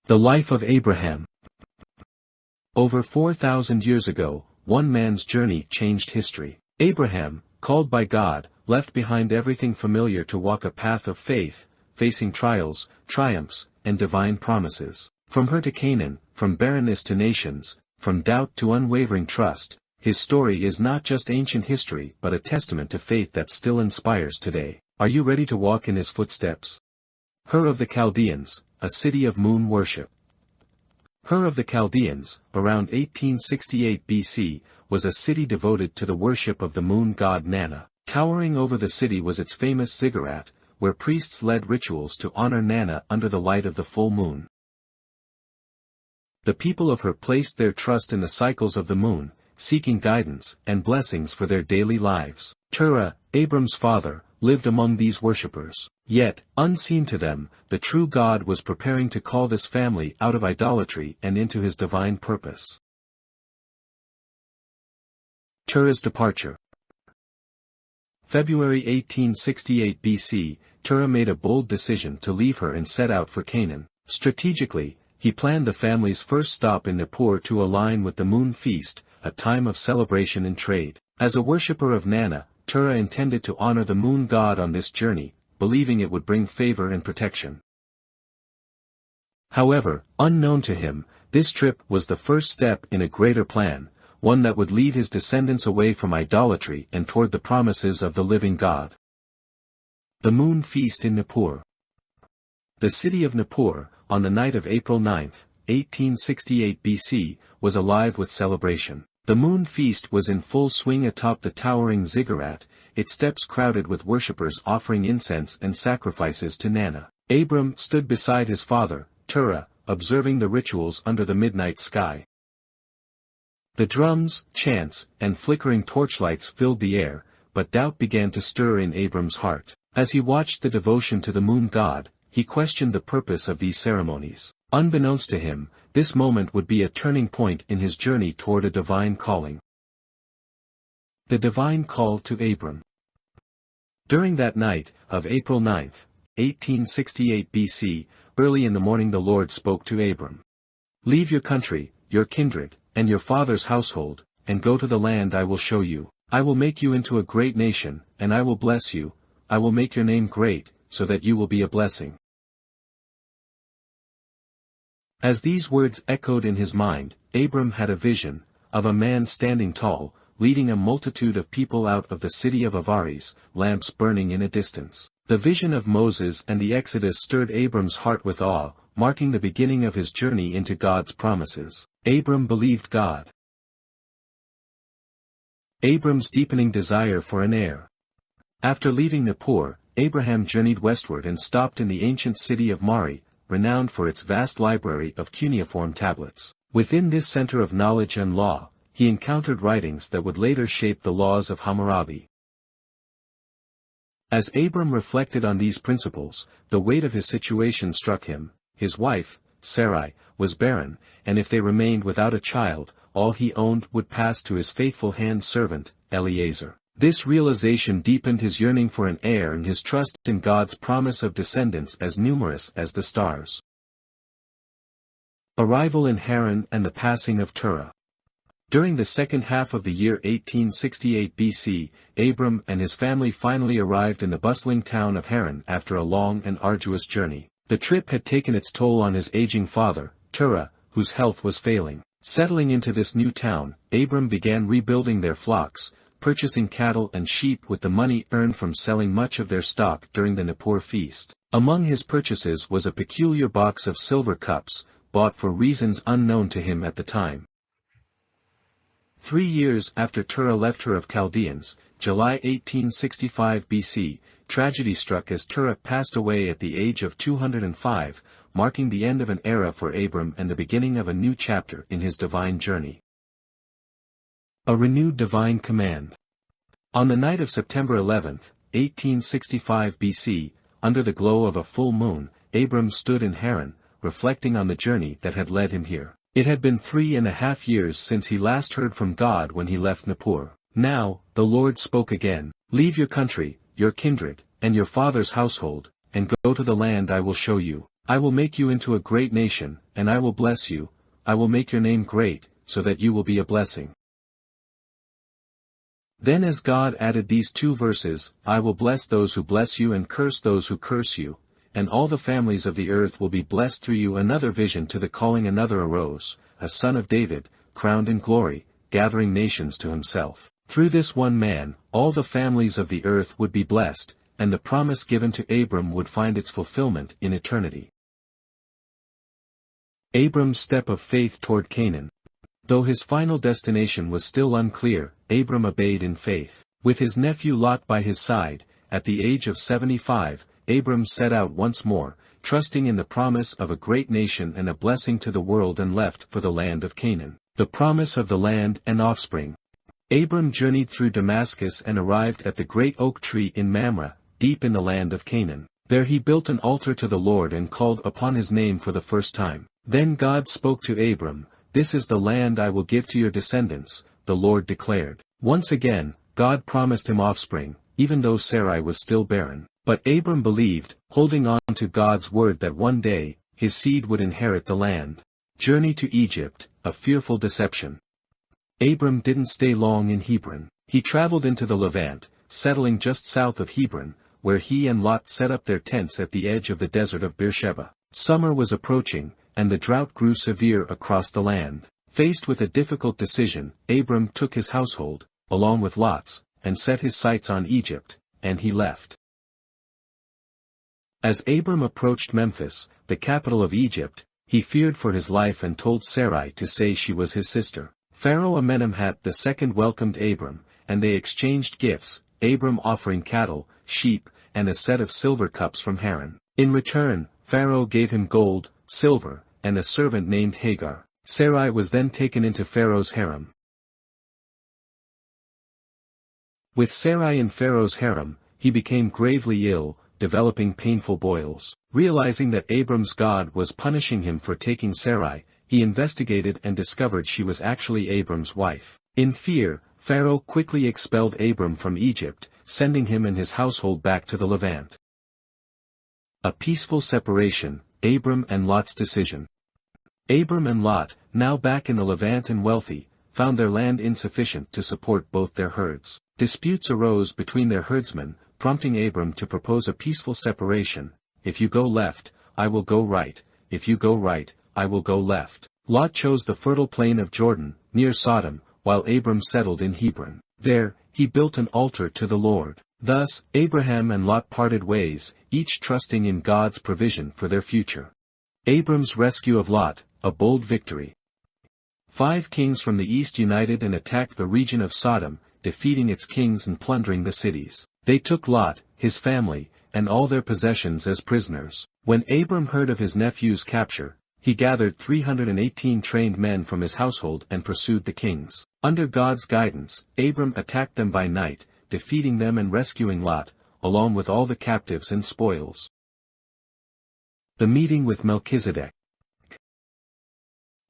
The life of Abraham. Over 4,000 years ago, one man's journey changed history. Abraham, called by God, left behind everything familiar to walk a path of faith, facing trials, triumphs, and divine promises. From Ur to Canaan, from barrenness to nations, from doubt to unwavering trust, his story is not just ancient history but a testament to faith that still inspires today. Are you ready to walk in his footsteps? Ur of the Chaldeans, a city of moon worship. Ur of the Chaldeans, around 1868 BC, was a city devoted to the worship of the moon god Nana. Towering over the city was its famous ziggurat, where priests led rituals to honor Nana under the light of the full moon. The people of Ur placed their trust in the cycles of the moon, seeking guidance and blessings for their daily lives. Terah, Abram's father, lived among these worshippers. Yet, unseen to them, the true God was preparing to call this family out of idolatry and into his divine purpose. Terah's departure. February 1868 BC, Terah made a bold decision to leave Ur and set out for Canaan. Strategically, he planned the family's first stop in Nippur to align with the moon feast, a time of celebration and trade. As a worshipper of Nana, Terah intended to honor the moon god on this journey, believing it would bring favor and protection. However, unknown to him, this trip was the first step in a greater plan, one that would lead his descendants away from idolatry and toward the promises of the living God. The moon feast in Nippur. The city of Nippur, on the night of April 9, 1868 BC, was alive with celebration. The moon feast was in full swing atop the towering ziggurat, its steps crowded with worshippers offering incense and sacrifices to Nana. Abram stood beside his father, Terah, observing the rituals under the midnight sky. The drums, chants, and flickering torchlights filled the air, but doubt began to stir in Abram's heart. As he watched the devotion to the moon god, he questioned the purpose of these ceremonies. Unbeknownst to him, this moment would be a turning point in his journey toward a divine calling. The divine call to Abram. During that night, of April 9, 1868 BC, early in the morning the Lord spoke to Abram. "Leave your country, your kindred, and your father's household, and go to the land I will show you. I will make you into a great nation, and I will bless you. I will make your name great, so that you will be a blessing." As these words echoed in his mind, Abram had a vision, of a man standing tall, leading a multitude of people out of the city of Avaris, lamps burning in a distance. The vision of Moses and the Exodus stirred Abram's heart with awe, marking the beginning of his journey into God's promises. Abram believed God. Abram's deepening desire for an heir. After leaving Nippur, Abraham journeyed westward and stopped in the ancient city of Mari, renowned for its vast library of cuneiform tablets. Within this center of knowledge and law, he encountered writings that would later shape the laws of Hammurabi. As Abram reflected on these principles, the weight of his situation struck him. His wife, Sarai, was barren, and if they remained without a child, all he owned would pass to his faithful hand-servant, Eliezer. This realization deepened his yearning for an heir and his trust in God's promise of descendants as numerous as the stars. Arrival in Haran and the passing of Terah. During the second half of the year 1868 BC, Abram and his family finally arrived in the bustling town of Haran after a long and arduous journey. The trip had taken its toll on his aging father, Terah, whose health was failing. Settling into this new town, Abram began rebuilding their flocks, purchasing cattle and sheep with the money earned from selling much of their stock during the Nippur feast. Among his purchases was a peculiar box of silver cups, bought for reasons unknown to him at the time. 3 years after Terah left Ur of Chaldeans, July 1865 BC, tragedy struck as Terah passed away at the age of 205, marking the end of an era for Abram and the beginning of a new chapter in his divine journey. A renewed divine command. On the night of September 11, 1865 BC, under the glow of a full moon, Abram stood in Haran, reflecting on the journey that had led him here. It had been 3.5 years since he last heard from God when he left Nippur. Now, the Lord spoke again. "Leave your country, your kindred, and your father's household, and go to the land I will show you. I will make you into a great nation, and I will bless you, I will make your name great, so that you will be a blessing. Then as God added these two verses, I will bless those who bless you and curse those who curse you, and all the families of the earth will be blessed through you. Another vision to the calling. Another arose, a son of David, crowned in glory, gathering nations to himself. Through this one man, all the families of the earth would be blessed, and the promise given to Abram would find its fulfillment in eternity. Abram's step of faith toward Canaan. Though his final destination was still unclear, Abram obeyed in faith. With his nephew Lot by his side, at the age of 75, Abram set out once more, trusting in the promise of a great nation and a blessing to the world, and left for the land of Canaan. The promise of the land and offspring. Abram journeyed through Damascus and arrived at the great oak tree in Mamre, deep in the land of Canaan. There he built an altar to the Lord and called upon his name for the first time. Then God spoke to Abram, "This is the land I will give to your descendants," the Lord declared. Once again, God promised him offspring, even though Sarai was still barren. But Abram believed, holding on to God's word that one day, his seed would inherit the land. Journey to Egypt, a fearful deception. Abram didn't stay long in Hebron. He traveled into the Levant, settling just south of Hebron, where he and Lot set up their tents at the edge of the desert of Beersheba. Summer was approaching, and the drought grew severe across the land. Faced with a difficult decision, Abram took his household, along with Lot's, and set his sights on Egypt, and he left. As Abram approached Memphis, the capital of Egypt, he feared for his life and told Sarai to say she was his sister. Pharaoh Amenemhat II welcomed Abram, and they exchanged gifts, Abram offering cattle, sheep, and a set of silver cups from Haran. In return, Pharaoh gave him gold, silver, and a servant named Hagar. Sarai was then taken into Pharaoh's harem. With Sarai in Pharaoh's harem, he became gravely ill, developing painful boils. Realizing that Abram's God was punishing him for taking Sarai, he investigated and discovered she was actually Abram's wife. In fear, Pharaoh quickly expelled Abram from Egypt, sending him and his household back to the Levant. A peaceful separation, Abram and Lot's decision. Abram and Lot, now back in the Levant and wealthy, found their land insufficient to support both their herds. Disputes arose between their herdsmen, prompting Abram to propose a peaceful separation. If you go left, I will go right, if you go right, I will go left. Lot chose the fertile plain of Jordan, near Sodom, while Abram settled in Hebron. There, he built an altar to the Lord. Thus, Abraham and Lot parted ways, each trusting in God's provision for their future. Abram's rescue of Lot, a bold victory. 5 kings from the east united and attacked the region of Sodom, defeating its kings and plundering the cities. They took Lot, his family, and all their possessions as prisoners. When Abram heard of his nephew's capture, he gathered 318 trained men from his household and pursued the kings. Under God's guidance, Abram attacked them by night, defeating them and rescuing Lot, along with all the captives and spoils. The meeting with Melchizedek.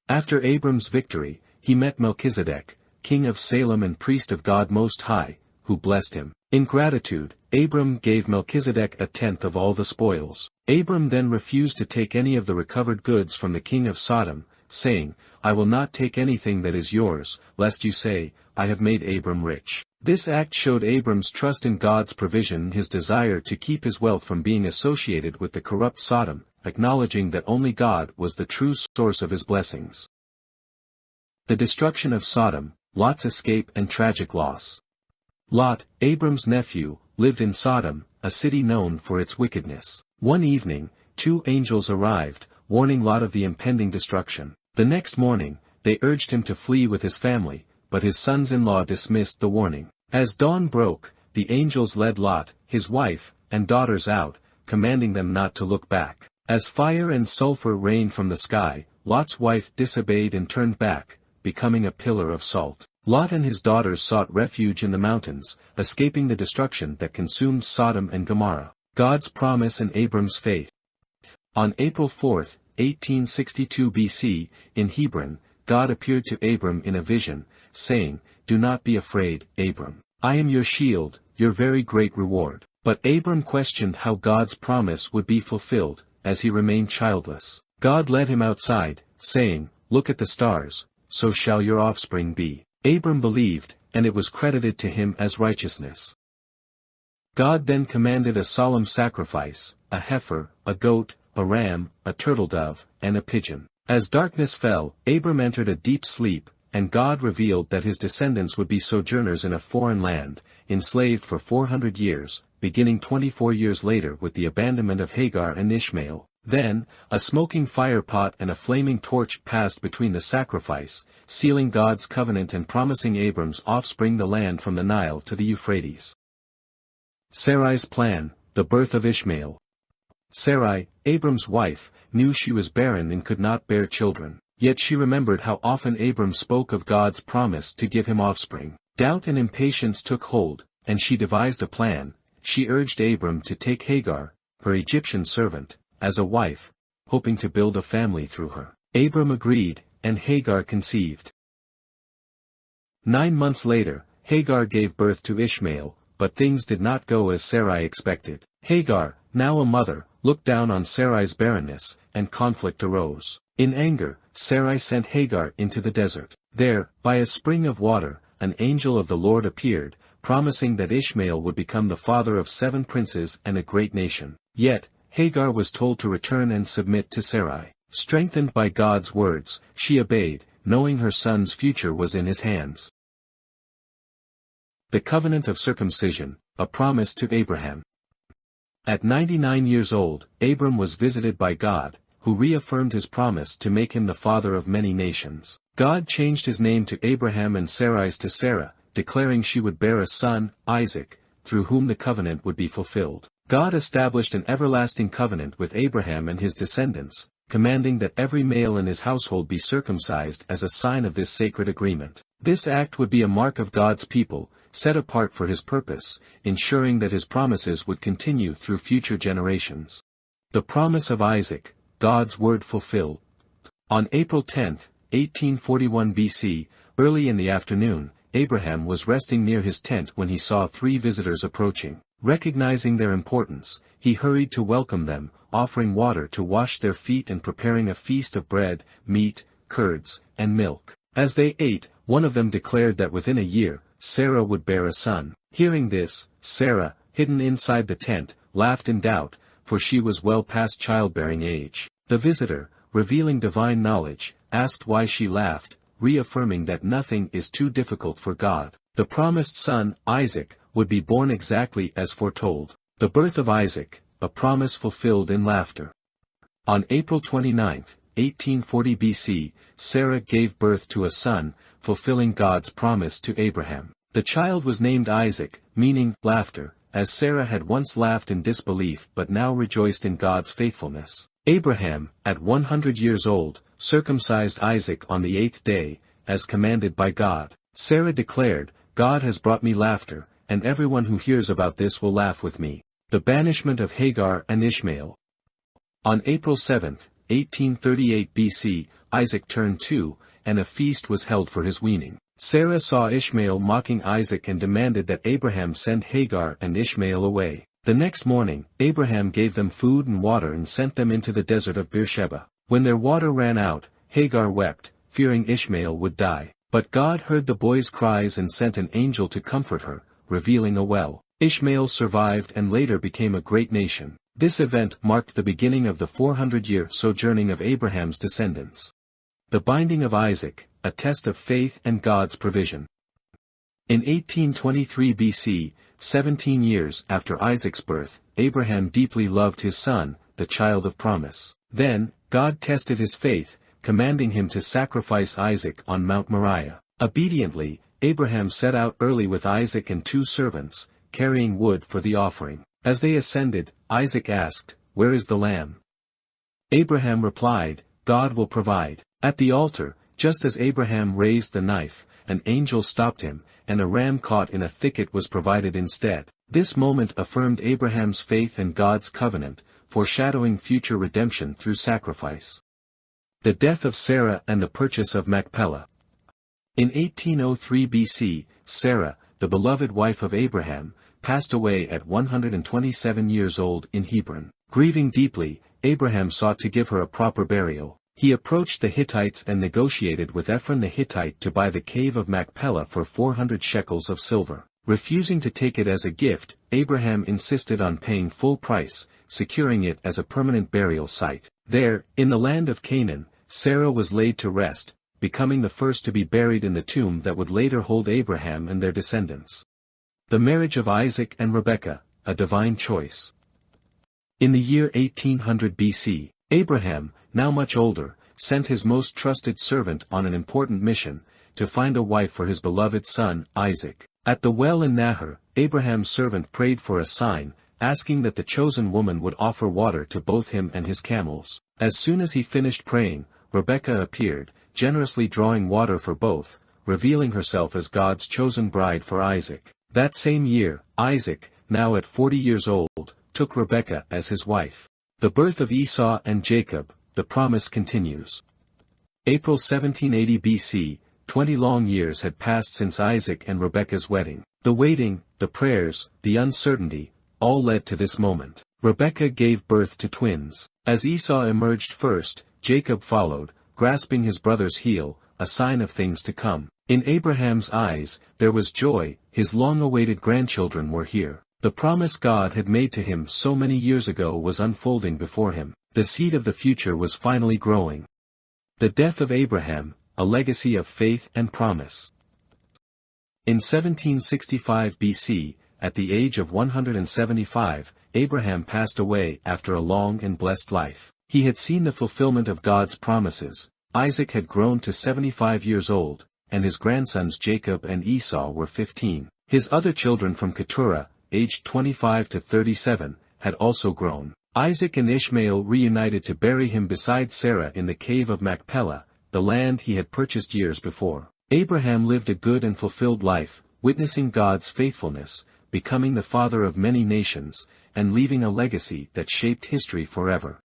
After Abram's victory, he met Melchizedek, king of Salem and priest of God Most High, who blessed him. In gratitude, Abram gave Melchizedek a tenth of all the spoils. Abram then refused to take any of the recovered goods from the king of Sodom, saying, "I will not take anything that is yours, lest you say, I have made Abram rich." This act showed Abram's trust in God's provision and his desire to keep his wealth from being associated with the corrupt Sodom, acknowledging that only God was the true source of his blessings. The destruction of Sodom, Lot's escape and tragic loss. Lot, Abram's nephew, lived in Sodom, a city known for its wickedness. One evening, 2 angels arrived, warning Lot of the impending destruction. The next morning, they urged him to flee with his family, but his sons-in-law dismissed the warning. As dawn broke, the angels led Lot, his wife, and daughters out, commanding them not to look back. As fire and sulfur rained from the sky, Lot's wife disobeyed and turned back, becoming a pillar of salt. Lot and his daughters sought refuge in the mountains, escaping the destruction that consumed Sodom and Gomorrah. God's promise and Abram's faith. On April 4, 1862 BC, in Hebron, God appeared to Abram in a vision, saying, "Do not be afraid, Abram. I am your shield, your very great reward." But Abram questioned how God's promise would be fulfilled, as he remained childless. God led him outside, saying, "Look at the stars, so shall your offspring be." Abram believed, and it was credited to him as righteousness. God then commanded a solemn sacrifice, a heifer, a goat, a ram, a turtle-dove, and a pigeon. As darkness fell, Abram entered a deep sleep, and God revealed that his descendants would be sojourners in a foreign land, enslaved for 400 years, beginning 24 years later with the abandonment of Hagar and Ishmael. Then, a smoking fire pot and a flaming torch passed between the sacrifice, sealing God's covenant and promising Abram's offspring the land from the Nile to the Euphrates. Sarai's plan, the birth of Ishmael. Sarai, Abram's wife, knew she was barren and could not bear children, yet she remembered how often Abram spoke of God's promise to give him offspring. Doubt and impatience took hold, and she devised a plan. She urged Abram to take Hagar, her Egyptian servant, as a wife, hoping to build a family through her. Abram agreed, and Hagar conceived. 9 months later, Hagar gave birth to Ishmael, but things did not go as Sarai expected. Hagar, now a mother, looked down on Sarai's barrenness, and conflict arose. In anger, Sarai sent Hagar into the desert. There, by a spring of water, an angel of the Lord appeared, promising that Ishmael would become the father of 7 princes and a great nation. Yet, Hagar was told to return and submit to Sarai. Strengthened by God's words, she obeyed, knowing her son's future was in his hands. The covenant of circumcision, a promise to Abraham. At 99 years old, Abram was visited by God, who reaffirmed his promise to make him the father of many nations. God changed his name to Abraham and Sarai's to Sarah, declaring she would bear a son, Isaac, through whom the covenant would be fulfilled. God established an everlasting covenant with Abraham and his descendants, commanding that every male in his household be circumcised as a sign of this sacred agreement. This act would be a mark of God's people, set apart for his purpose, ensuring that his promises would continue through future generations. The promise of Isaac, God's word fulfilled. On April 10, 1841 BC, early in the afternoon, Abraham was resting near his tent when he saw 3 visitors approaching. Recognizing their importance, he hurried to welcome them, offering water to wash their feet and preparing a feast of bread, meat, curds, and milk. As they ate, one of them declared that within a year, Sarah would bear a son. Hearing this, Sarah, hidden inside the tent, laughed in doubt, for she was well past childbearing age. The visitor, revealing divine knowledge, asked why she laughed, reaffirming that nothing is too difficult for God. The promised son, Isaac, would be born exactly as foretold. The birth of Isaac, a promise fulfilled in laughter. On April 29, 1840 BC, Sarah gave birth to a son, fulfilling God's promise to Abraham. The child was named Isaac, meaning laughter, as Sarah had once laughed in disbelief but now rejoiced in God's faithfulness. Abraham, at 100 years old, circumcised Isaac on the 8th day, as commanded by God. Sarah declared, "God has brought me laughter, and everyone who hears about this will laugh with me." The banishment of Hagar and Ishmael. On April 7, 1838 BC, Isaac turned 2, and a feast was held for his weaning. Sarah saw Ishmael mocking Isaac and demanded that Abraham send Hagar and Ishmael away. The next morning, Abraham gave them food and water and sent them into the desert of Beersheba. When their water ran out, Hagar wept, fearing Ishmael would die. But God heard the boy's cries and sent an angel to comfort her, revealing a well. Ishmael survived and later became a great nation. This event marked the beginning of the 400-year sojourning of Abraham's descendants. The binding of Isaac, a test of faith and God's provision. In 1823 BC, 17 years after Isaac's birth, Abraham deeply loved his son, the child of promise. Then, God tested his faith, commanding him to sacrifice Isaac on Mount Moriah. Obediently, Abraham set out early with Isaac and 2 servants, carrying wood for the offering. As they ascended, Isaac asked, "Where is the lamb?" Abraham replied, "God will provide." At the altar, just as Abraham raised the knife, an angel stopped him, and a ram caught in a thicket was provided instead. This moment affirmed Abraham's faith and God's covenant, foreshadowing future redemption through sacrifice. The death of Sarah and the purchase of Machpelah. In 1803 BC, Sarah, the beloved wife of Abraham, passed away at 127 years old in Hebron. Grieving deeply, Abraham sought to give her a proper burial. He approached the Hittites and negotiated with Ephron the Hittite to buy the cave of Machpelah for 400 shekels of silver. Refusing to take it as a gift, Abraham insisted on paying full price, securing it as a permanent burial site. There, in the land of Canaan, Sarah was laid to rest, becoming the first to be buried in the tomb that would later hold Abraham and their descendants. The marriage of Isaac and Rebekah, a divine choice. In the year 1800 BC, Abraham, now much older, sent his most trusted servant on an important mission, to find a wife for his beloved son, Isaac. At the well in Nahor, Abraham's servant prayed for a sign, asking that the chosen woman would offer water to both him and his camels. As soon as he finished praying, Rebekah appeared, generously drawing water for both, revealing herself as God's chosen bride for Isaac. That same year, Isaac, now at 40 years old, took Rebekah as his wife. The birth of Esau and Jacob, the promise continues. April 1780 BC, 20 long years had passed since Isaac and Rebekah's wedding. The waiting, the prayers, the uncertainty, all led to this moment. Rebekah gave birth to twins. As Esau emerged first, Jacob followed, grasping his brother's heel, a sign of things to come. In Abraham's eyes, there was joy, his long-awaited grandchildren were here. The promise God had made to him so many years ago was unfolding before him. The seed of the future was finally growing. The death of Abraham, a legacy of faith and promise. In 1765 BC, at the age of 175, Abraham passed away after a long and blessed life. He had seen the fulfillment of God's promises. Isaac had grown to 75 years old, and his grandsons Jacob and Esau were 15. His other children from Keturah, aged 25 to 37, had also grown. Isaac and Ishmael reunited to bury him beside Sarah in the cave of Machpelah, the land he had purchased years before. Abraham lived a good and fulfilled life, witnessing God's faithfulness, becoming the father of many nations, and leaving a legacy that shaped history forever.